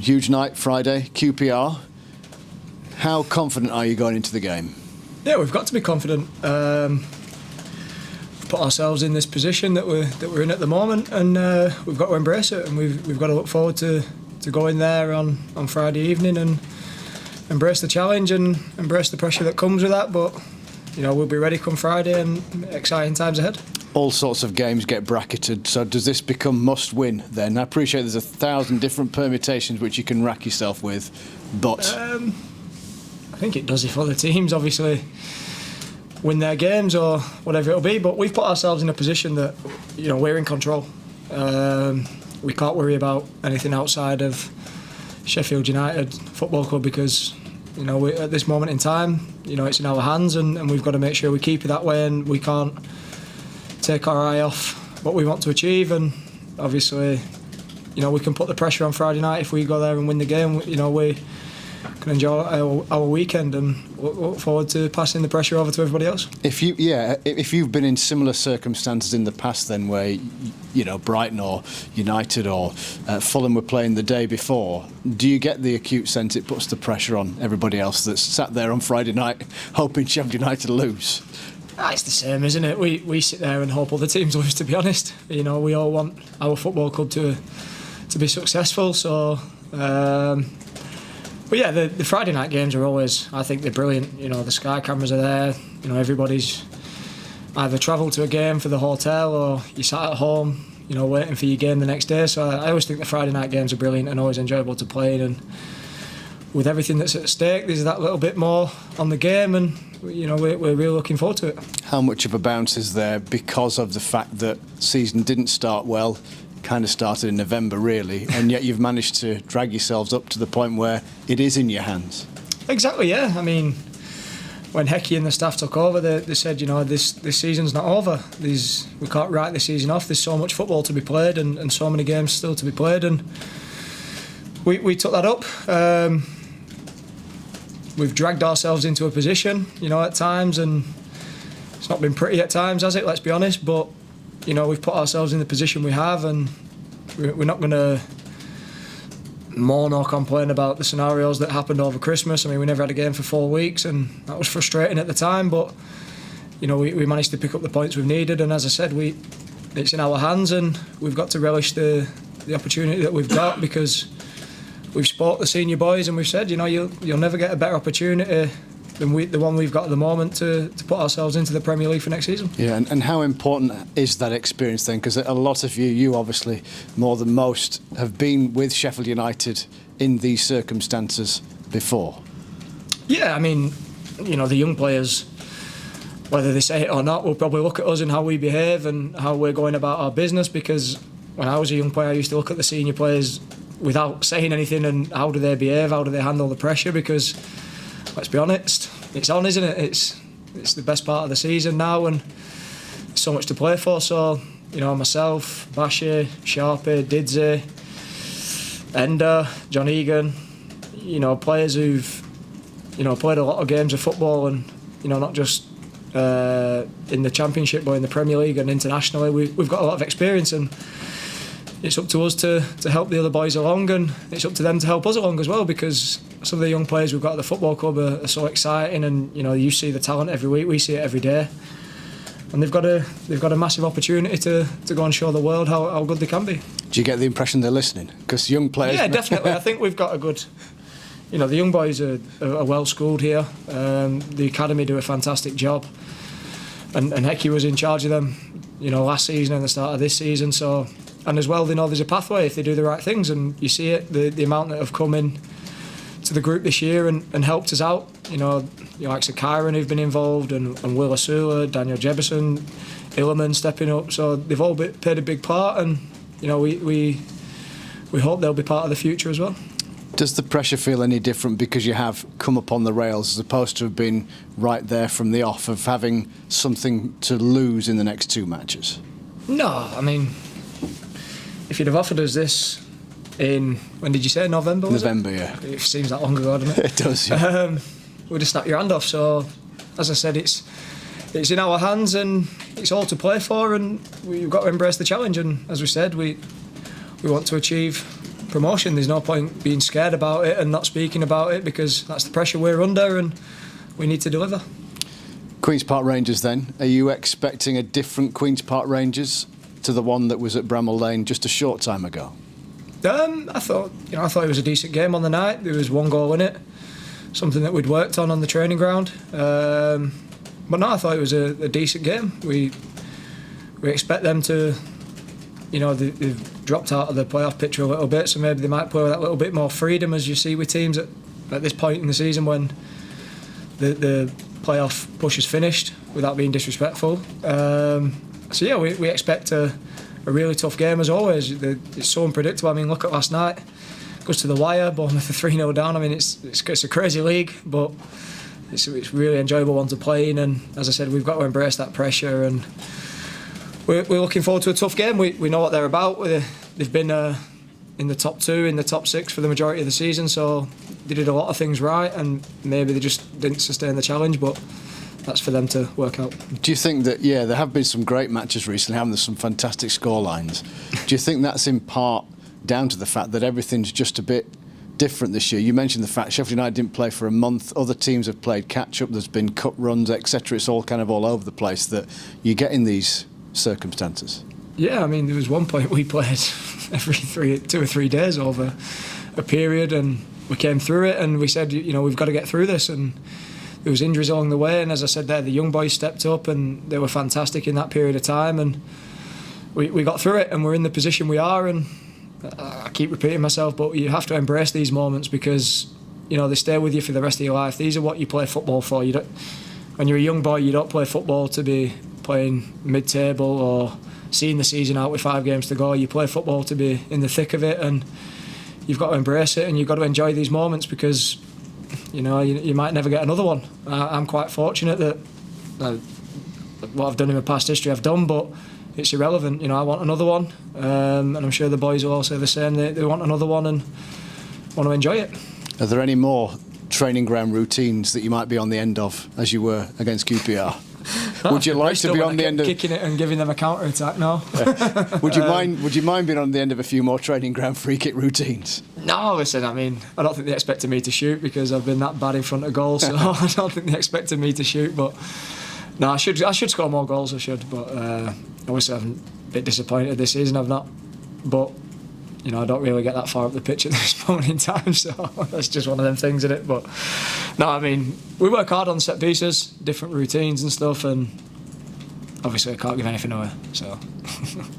Huge night Friday, QPR. How confident are you going into the game? Yeah, we've got to be confident. Put ourselves in this position that we're in at the moment, and we've got to embrace it. And we've got to look forward to going there on Friday evening and embrace the challenge and embrace the pressure that comes with that. But we'll be ready come Friday, and exciting times ahead. All sorts of games get bracketed, so does this become must-win then? I appreciate there's 1,000 different permutations which you can rack yourself with, but I think it does if other teams obviously win their games or whatever it'll be. But we've put ourselves in a position that we're in control. We can't worry about anything outside of Sheffield United Football Club because at this moment in time, it's in our hands, and we've got to make sure we keep it that way, and we can't take our eye off what we want to achieve. And obviously, we can put the pressure on Friday night if we go there and win the game. We can enjoy our weekend and look forward to passing the pressure over to everybody else. If you've been in similar circumstances in the past, then where Brighton or United or Fulham were playing the day before, do you get the acute sense it puts the pressure on everybody else that's sat there on Friday night hoping Sheffield United lose? It's the same, isn't it? We sit there and hope other teams lose, to be honest. We all want our football club to be successful. So, but yeah, the Friday night games are always, I think they're brilliant. The Sky cameras are there. Everybody's either travelled to a game for the hotel or you sat at home, waiting for your game the next day. So I always think the Friday night games are brilliant and always enjoyable to play in. And with everything that's at stake, there's that little bit more on the game, and we're really looking forward to it. How much of a bounce is there because of the fact that season didn't start well, kind of started in November really, and yet you've managed to drag yourselves up to the point where it is in your hands? Exactly, yeah. I mean, when Hecky and the staff took over, they said, this season's not over. We can't write the season off. There's so much football to be played and so many games still to be played, and we took that up. We've dragged ourselves into a position, at times, and it's not been pretty at times, has it? Let's be honest. But we've put ourselves in the position we have, and we're not going to moan or complain about the scenarios that happened over Christmas. I mean, we never had a game for 4 weeks, and that was frustrating at the time. But we managed to pick up the points we've needed, and as I said, it's in our hands, and we've got to relish the opportunity that we've got, because we've spoke the senior boys and we've said, you'll never get a better opportunity than the one we've got at the moment to put ourselves into the Premier League for next season. Yeah, and how important is that experience then? Because a lot of you obviously more than most, have been with Sheffield United in these circumstances before. Yeah, I mean, the young players, whether they say it or not, will probably look at us and how we behave and how we're going about our business, because when I was a young player, I used to look at the senior players without saying anything, and how do they behave, how do they handle the pressure, because let's be honest, it's on, isn't it? It's the best part of the season now, and there's so much to play for. So myself, Bashi, Sharpie, Didze, Ender, John Egan, players who've played a lot of games of football, and not just in the Championship but in the Premier League and internationally. We've got a lot of experience, and it's up to us to help the other boys along, and it's up to them to help us along as well, because some of the young players we've got at the football club are so exciting, and you see the talent every week, we see it every day, and they've got a massive opportunity to go and show the world how good they can be. Do you get the impression they're listening? Because young players... Yeah, definitely. I think we've got a good... the young boys are well schooled here. The academy do a fantastic job, and Hecky was in charge of them last season and the start of this season, so... And as well, they know there's a pathway if they do the right things, and you see it, the amount that have come in to the group this year and helped us out. The likes of Kyron who've been involved, and Will Asula, Daniel Jebison, Illerman stepping up. So they've all played a big part, and we hope they'll be part of the future as well. Does the pressure feel any different because you have come up on the rails as opposed to have been right there from the off, of having something to lose in the next 2 matches? No, I mean, if you'd have offered us this in, when did you say, November? November, yeah. It seems that long ago, doesn't it? It does, yeah. We'd have snapped your hand off. So, as I said, it's in our hands, and it's all to play for, and we've got to embrace the challenge. And as we said, we want to achieve promotion. There's no point being scared about it and not speaking about it, because that's the pressure we're under and we need to deliver. Queen's Park Rangers then, are you expecting a different Queen's Park Rangers to the one that was at Bramall Lane just a short time ago? I thought it was a decent game on the night. There was one goal in it, something that we'd worked on the training ground. But no, I thought it was a decent game. We expect them to, they've dropped out of the playoff picture a little bit, so maybe they might play with that little bit more freedom, as you see with teams at this point in the season when the playoff push is finished, without being disrespectful. So yeah, we expect a really tough game as always. It's so unpredictable. I mean, look at last night. Goes to the wire, Bournemouth are 3-0 down. I mean, it's a crazy league, but it's a really enjoyable one to play in. And as I said, we've got to embrace that pressure, and we're looking forward to a tough game. We know what they're about. They've been in the top 2, in the top 6 for the majority of the season, so they did a lot of things right, and maybe they just didn't sustain the challenge, but that's for them to work out. Do you think that, there have been some great matches recently, haven't there? Some fantastic scorelines. Do you think that's in part down to the fact that everything's just a bit different this year? You mentioned the fact Sheffield United didn't play for a month, other teams have played catch-up, there's been cup runs, etc. It's all kind of all over the place that you get in these circumstances. Yeah, I mean, there was one point we played every 2 or 3 days over a period, and we came through it, and we said, we've got to get through this, and there was injuries along the way, and as I said there, the young boys stepped up and they were fantastic in that period of time, and we got through it, and we're in the position we are. And I keep repeating myself, but you have to embrace these moments, because they stay with you for the rest of your life. These are what you play football for. When you're a young boy, you don't play football to be playing mid-table or seeing the season out with 5 games to go. You play football to be in the thick of it, and you've got to embrace it, and you've got to enjoy these moments, because you might never get another one. I'm quite fortunate that what I've done in my past history I've done, but it's irrelevant. I want another one, and I'm sure the boys will all say the same. They want another one and want to enjoy it. Are there any more training ground routines that you might be on the end of, as you were against QPR? Would you like to be on the end of kicking it and giving them a counter attack? No. Would you mind being on the end of a few more training ground free kick routines? No, listen. I mean, I don't think they expected me to shoot, because I've been that bad in front of goal. So I don't think they expected me to shoot. But no, I should score more goals. I should. But obviously, I'm a bit disappointed this season. I've not. But I don't really get that far up the pitch at this moment in time. So that's just one of them things, isn't it? But no, I mean, we work hard on set pieces, different routines and stuff, and obviously I can't give anything away. So.